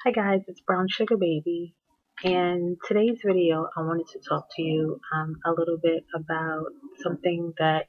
Hi guys, it's Brown Sugar Baby, and today's video I wanted to talk to you a little bit about something that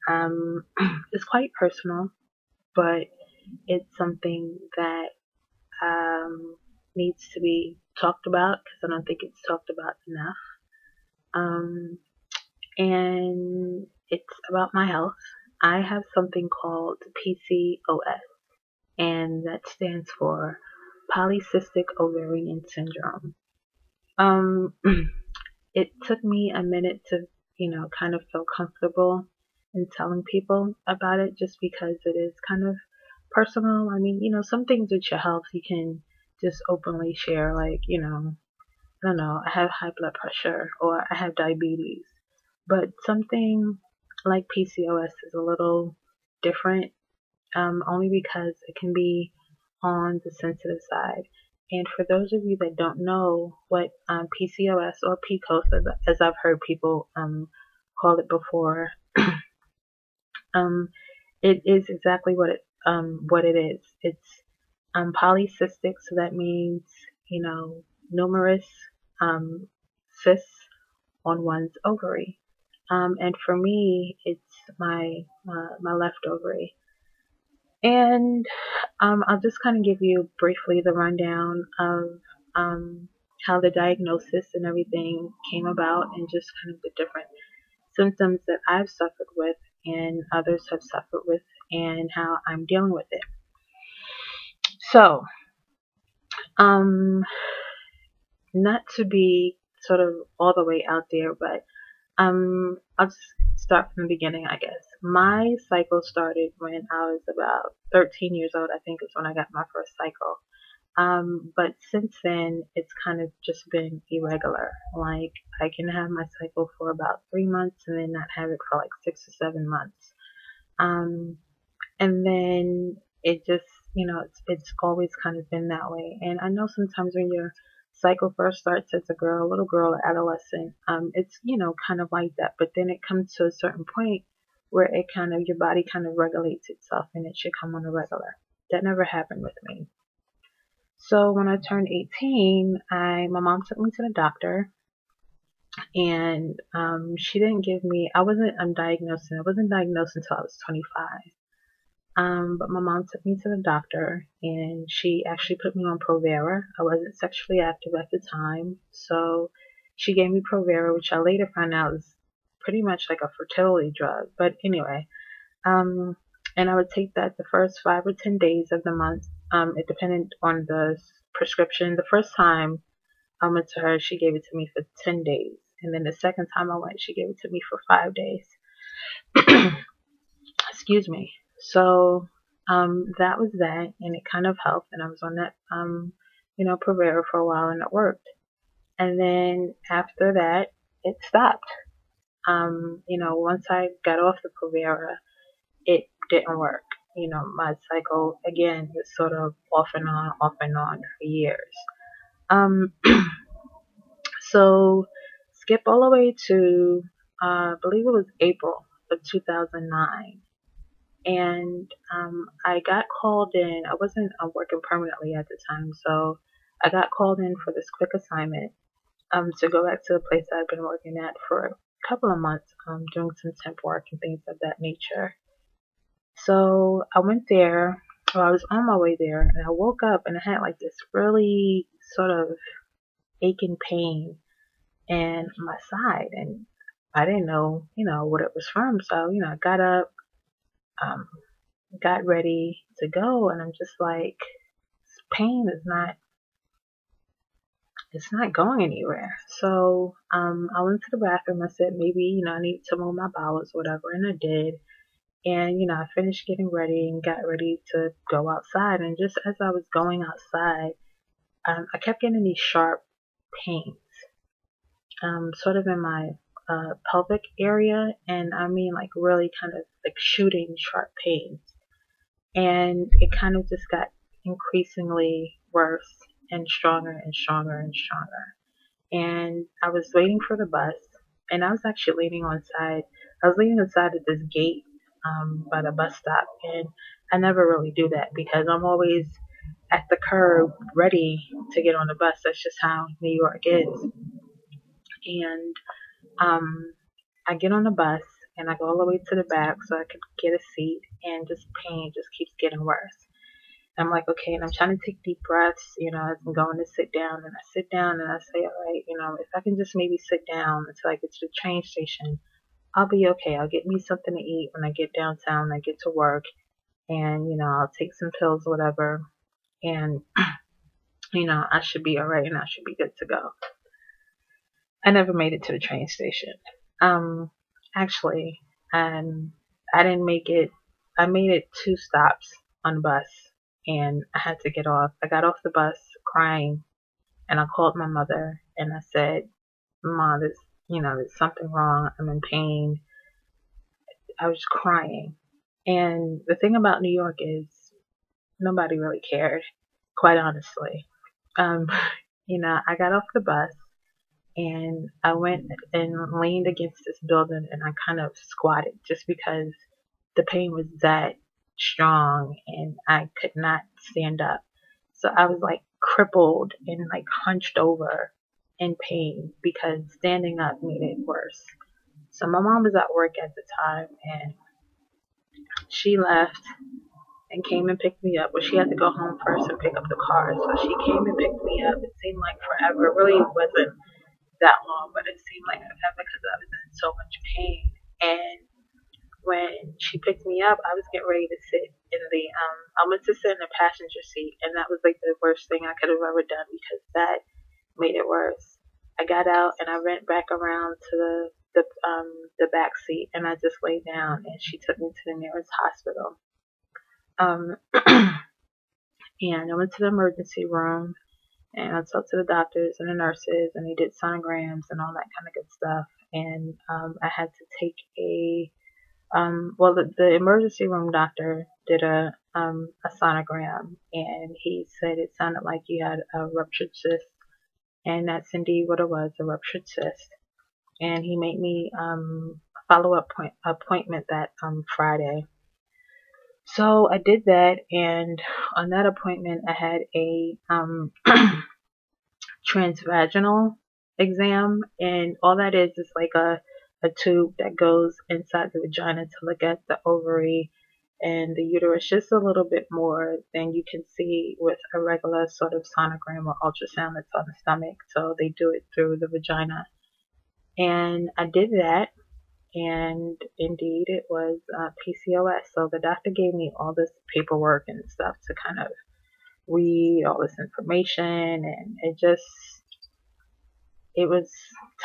um, is quite personal, but it's something that needs to be talked about because I don't think it's talked about enough. Um, and it's about my health. I have something called PCOS, and that stands for Polycystic Ovarian Syndrome. Um, it took me a minute to, kind of feel comfortable in telling people about it just because it is kind of personal. I mean, some things with your health you can just openly share, like, I don't know, I have high blood pressure or I have diabetes. But something like PCOS is a little different, only because it can be on the sensitive side. And for those of you that don't know what PCOS or PCOS, as I've heard people call it before, um, it is exactly what it is. It's polycystic, so that means numerous um, cysts on one's ovary. And for me, it's my left ovary. And I'll just kind of give you briefly the rundown of um, how the diagnosis and everything came about, and just kind of the different symptoms that I've suffered with and others have suffered with, and how I'm dealing with it. So, um, not to be sort of all the way out there, but I'll just start from the beginning, I guess. My cycle started when I was about 13 years old, I think is when I got my first cycle. But since then, it's kind of just been irregular. Like, I can have my cycle for about 3 months and then not have it for like 6 or 7 months. Um, and then it just, it's always kind of been that way. And I know sometimes when your cycle first starts as a girl, little girl, or adolescent, it's, kind of like that. But then it comes to a certain point where it kind of, your body kind of regulates itself and it should come on a regular. That never happened with me. So when I turned 18, my mom took me to the doctor, and she didn't give me. I wasn't undiagnosed, and I wasn't diagnosed until I was 25. But my mom took me to the doctor, and she actually put me on Provera. I wasn't sexually active at the time, so she gave me Provera, which I later found out is pretty much like a fertility drug. But anyway, um, and I would take that the first 5 or 10 days of the month. It depended on the prescription. The first time I went to her, she gave it to me for 10 days. And then the second time I went, she gave it to me for 5 days. Excuse me. So that was that, and it kind of helped. And I was on that, Provera for a while, and it worked. And then after that, it stopped. Once I got off the Provera, it didn't work. My cycle again was sort of off and on for years. Um, so skip all the way to, I believe it was April of 2009. And I got called in. I wasn't working permanently at the time, so I got called in for this quick assignment to go back to the place I'd been working at for a couple of months, doing some temp work and things of that nature. So I went there. Well, I was on my way there, and I woke up and I had like this really sort of aching pain in my side, and I didn't know, what it was from. So, I got up, um, got ready to go, and I'm just like, this pain is not, it's not going anywhere. So, I went to the bathroom. I said maybe, I need to move my bowels, whatever, and I did. And, I finished getting ready and got ready to go outside. And just as I was going outside, I kept getting these sharp pains, sort of in my pelvic area. And I mean, like, really kind of like shooting sharp pains. And it kind of just got increasingly worse and stronger and stronger and stronger. And I was waiting for the bus, and I was actually leaning on side. I was leaning inside of this gate by the bus stop, and I never really do that because I'm always at the curb ready to get on the bus. That's just how New York is. And I get on the bus and I go all the way to the back so I could get a seat, and this pain just keeps getting worse. I'm like, okay, and I'm trying to take deep breaths, as I'm going to sit down, and I sit down and I say, all right, if I can just maybe sit down until I get to the train station, I'll be okay. I'll get me something to eat when I get downtown, I get to work, and, I'll take some pills or whatever, and, I should be all right and I should be good to go. I never made it to the train station. Actually, I didn't make it. I made it 2 stops on the bus, and I had to get off. I got off the bus crying, and I called my mother, and I said, "Mom, there's something wrong. I'm in pain." I was crying. And the thing about New York is nobody really cared, quite honestly. Um, I got off the bus, and I went and leaned against this building, and I kind of squatted just because the pain was that strong and I could not stand up. So I was like crippled and like hunched over in pain because standing up made it worse. So my mom was at work at the time, and she left and came and picked me up. Well, she had to go home first and pick up the car. So she came and picked me up. It seemed like forever. It really wasn't that long, but it seemed like forever because I was in so much pain. And when she picked me up, I was getting ready to sit in I went to sit in the passenger seat, and that was like the worst thing I could have ever done because that made it worse. I got out and I went back around to the back seat, and I just laid down, and she took me to the nearest hospital. And I went to the emergency room, and I talked to the doctors and the nurses, and they did sonograms and all that kind of good stuff. And I had to take the emergency room doctor did a sonogram, and he said it sounded like you had a ruptured cyst, and that's indeed what it was, a ruptured cyst. And he made me follow-up appointment that Friday. So I did that, and on that appointment I had a transvaginal exam, and all that is like a tube that goes inside the vagina to look at the ovary and the uterus just a little bit more than you can see with a regular sort of sonogram or ultrasound that's on the stomach. So they do it through the vagina, and I did that, and indeed it was PCOS. So the doctor gave me all this paperwork and stuff to kind of read all this information, and it was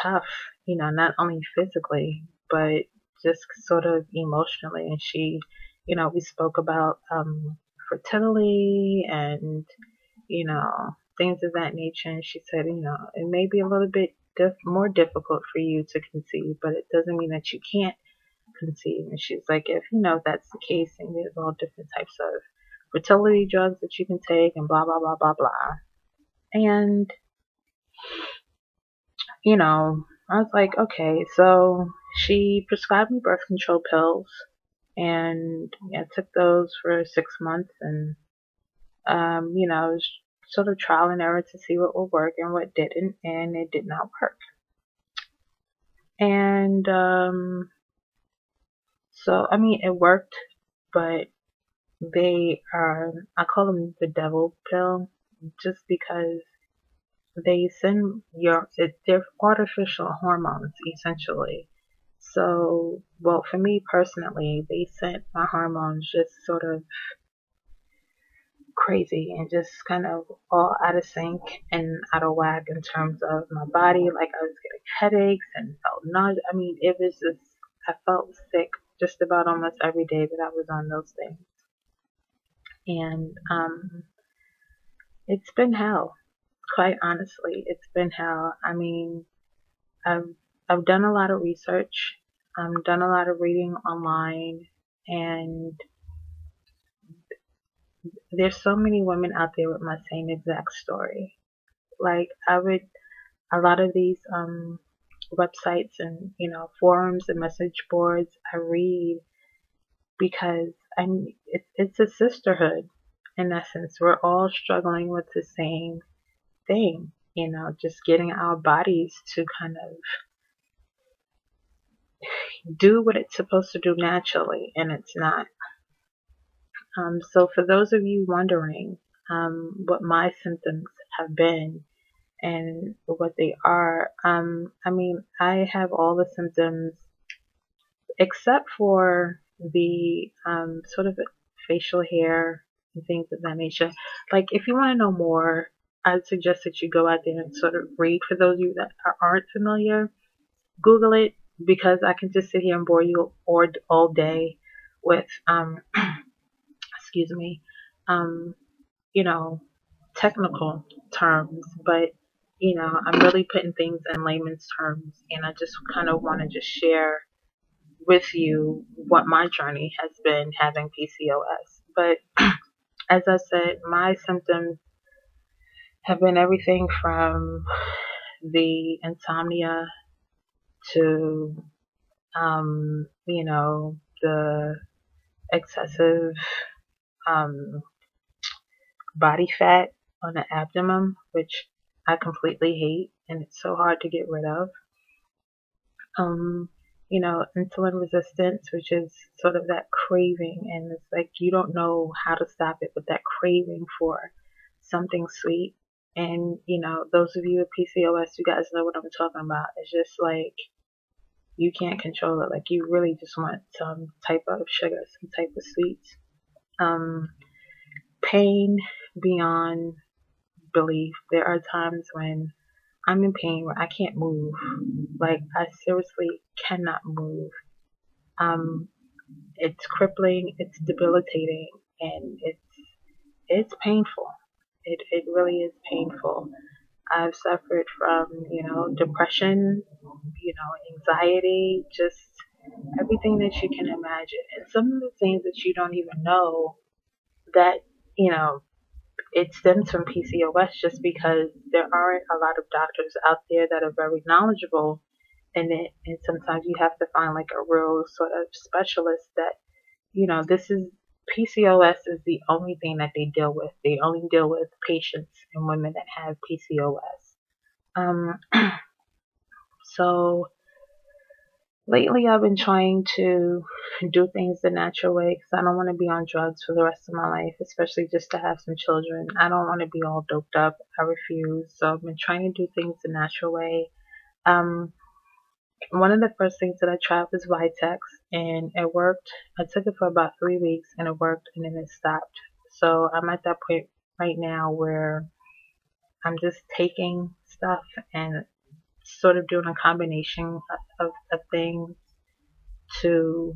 tough, not only physically, but just sort of emotionally. And she, we spoke about fertility and, things of that nature. And she said, it may be a little bit more difficult for you to conceive, but it doesn't mean that you can't conceive. And she's like, if that's the case, and there's all different types of fertility drugs that you can take and blah, blah, blah, blah, blah. And I was like, okay. So she prescribed me birth control pills, and I took those for 6 months, and it was sort of trial and error to see what would work and what didn't, and it did not work. And so it worked, but I call them the devil pill, just because they send they're artificial hormones, essentially. So, well, for me personally, they sent my hormones just sort of crazy and just kind of all out of sync and out of whack in terms of my body. Like, I was getting headaches and felt nausea. It was just, I felt sick just about almost every day that I was on those things. And it's been hell. Quite honestly, it's been hell. I've done a lot of research. Done a lot of reading online, and there's so many women out there with my same exact story. Like, a lot of these websites and forums and message boards I read because it's a sisterhood, in essence, we're all struggling with the same thing, just getting our bodies to kind of do what it's supposed to do naturally, and it's not. So for those of you wondering what my symptoms have been and what they are, I have all the symptoms except for the sort of facial hair and things of that nature. Like, if you want to know more, I'd suggest that you go out there and sort of read. For those of you that aren't familiar, Google it, because I can just sit here and bore you all day with excuse me, um, you know, technical terms, but I'm really putting things in layman's terms, and I just kind of want to just share with you what my journey has been having PCOS. But as I said, my symptoms have been everything from the insomnia to, the excessive body fat on the abdomen, which I completely hate, and it's so hard to get rid of. Insulin resistance, which is sort of that craving, and it's like you don't know how to stop it, but that craving for something sweet. And those of you with PCOS, you guys know what I'm talking about. It's just like you can't control it. Like, you really just want some type of sugar, some type of sweets. Pain beyond belief. There are times when I'm in pain where I can't move. Like, I seriously cannot move. It's crippling, it's debilitating, and it's painful. It really is painful. I've suffered from, depression, anxiety, just everything that you can imagine. And some of the things that you don't even know that, it stems from PCOS, just because there aren't a lot of doctors out there that are very knowledgeable in it. And sometimes you have to find like a real sort of specialist that, this is PCOS is the only thing that they deal with. They only deal with patients and women that have PCOS. So lately I've been trying to do things the natural way, because I don't want to be on drugs for the rest of my life, especially just to have some children. I don't want to be all doped up. I refuse. So I've been trying to do things the natural way. One of the first things that I tried was Vitex, and it worked. I took it for about 3 weeks, and it worked, and then it stopped. So I'm at that point right now where I'm just taking stuff and sort of doing a combination of things to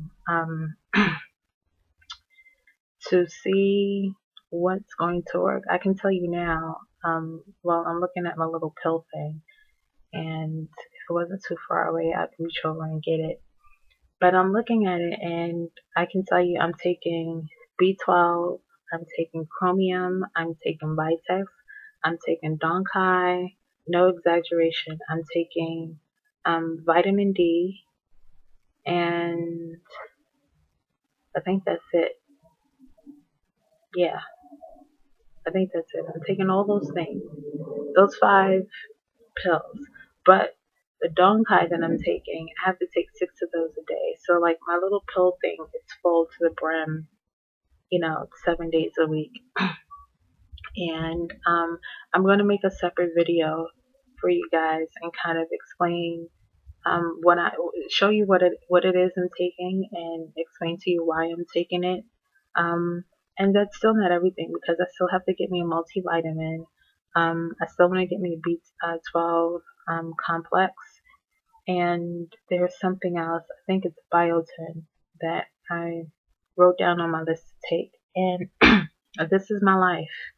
to see what's going to work. I can tell you now, well, I'm looking at my little pill thing, and if it wasn't too far away, I'd reach over and get it. But I'm looking at it, and I can tell you I'm taking B12, I'm taking chromium, I'm taking Vitex, I'm taking Donkai, no exaggeration, I'm taking vitamin D, and I think that's it. Yeah, I think that's it. I'm taking all those things, those 5 pills. But the Donkai that I'm taking, I have to take 6 of those a day. So, like, my little pill thing is full to the brim, 7 days a week. And I'm going to make a separate video for you guys and kind of explain what I show you what it is I'm taking, and explain to you why I'm taking it. And that's still not everything, because I still have to get me a multivitamin. I still want to get me a B12 complex, and there's something else. I think it's biotin that I wrote down on my list to take. And this is my life,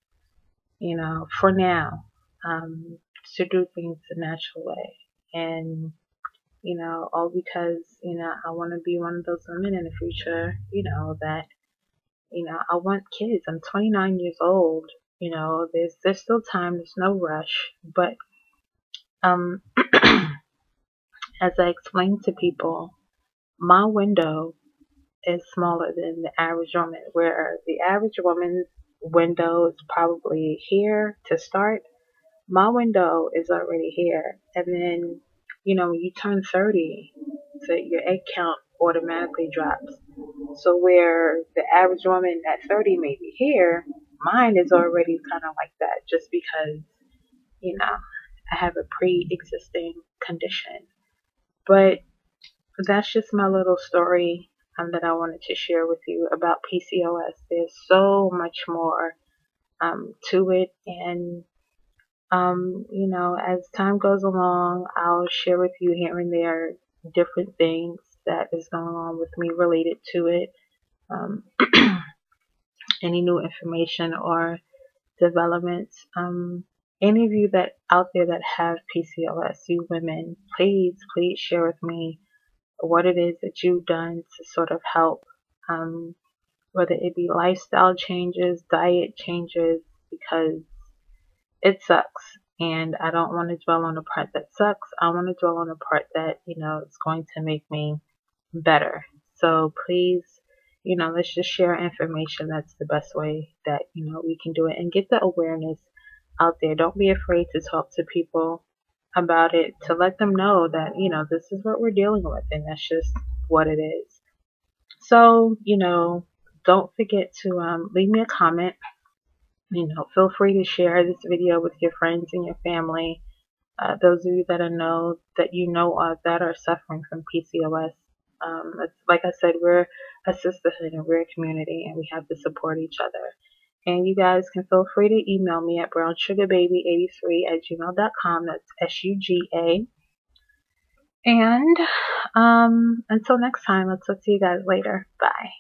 for now, to do things the natural way. And all because, I want to be one of those women in the future, that, I want kids. I'm 29 years old. There's still time. There's no rush. But as I explained to people, my window is smaller than the average woman, where the average woman's window is probably here to start. My window is already here. And then, when you turn 30, so your egg count automatically drops. So where the average woman at 30 may be here, mine is already kind of like that just because, I have a pre-existing condition. But that's just my little story that I wanted to share with you about PCOS. There's so much more to it, and as time goes along, I'll share with you here and there different things that is going on with me related to it. Any new information or developments. Any of you that out there that have PCOS, you women, please share with me what it is that you've done to sort of help, whether it be lifestyle changes, diet changes, because it sucks. And I don't want to dwell on the part that sucks. I want to dwell on the part that, is going to make me better. So please, let's just share information. That's the best way that, we can do it and get the awareness out there. Don't be afraid to talk to people about it, to let them know that, this is what we're dealing with and that's just what it is. So, don't forget to leave me a comment. Feel free to share this video with your friends and your family. Those of you that I know that of that are suffering from PCOS. Like I said, we're a sisterhood and we're a community and we have to support each other. And you guys can feel free to email me at brownsugarbaby83@gmail.com. That's SUGA. And until next time, I'll talk to you guys later. Bye.